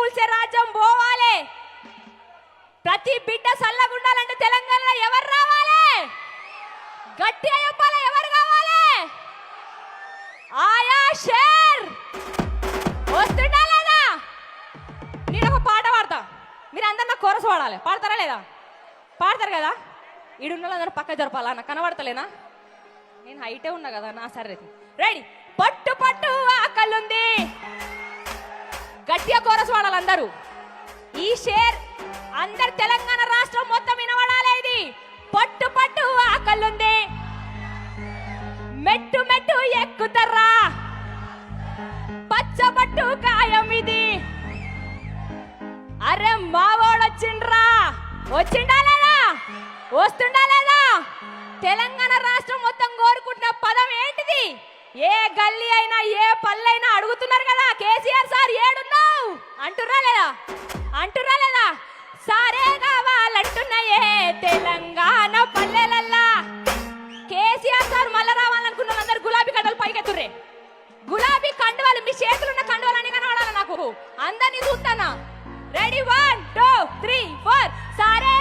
కూల్చే రాజ్యం పోవాలి. ప్రతి బిడ్డ సల్లగుండాలంటే తెలంగాణలో ఎవరు రావాలి? గట్టిగా చెప్పాలి, ఎవరు కావాలి? ఆయా షేర్ వస్తుందా లేదా? నేను ఒక పాట పాడతా, మీరు అందరు నాకు కోరస్ పాడాలి. పాడతారా లేదా? పాడతారు కదా? ఈడున్న వాళ్ళందరూ పక్క జరపాలా? నాకు కనబడతలేనా? నేను హైటే ఉన్నా కదా నా. సరే రెడీ. పట్టు పట్టు ఆకలుంది, గట్టిగా కోరస్ పాడాలి అందరూ. ఈ షేర్ అందరు తెలంగాణ రాష్ట్రం మొత్తం వినబడాలి. ఇది పట్టు పట్టు ఆకలుంది, మెట్టు మెట్టు ఎక్కుతర్రా, పచ్చబట్టు కాయం ఇది. అరే మావోడొచ్చిండ్రా, వచ్చిండా లేదా? వస్తుండా లేదా? తెలంగాణ రాష్ట్రం మొత్తం కోరుకుంటున్న పదం ఏంటిది? ఏ గల్లీ అయినా ఏ పల్లెైనా అడుగుతున్నారు కదా, కేసీఆర్ సార్ ఏడున్నావు అంటుర్రా లేదా? అంటుర్రా లేదా? సారే కావాలంటున్నాయే తెలంగాణ పల్లెలల్లా. కేసీఆర్ సార్ మళ్ళా రావాలనుకున్న వాళ్ళందరూ గులాబీ కండలు పైకెత్తుర్రే. గులాబీ కండువాలు, మీ చేతులున్న కండువాలు అని కనబడాలి నాకు. అందరినీ చూస్తానా? రెడీ 1 2 3 4. సారే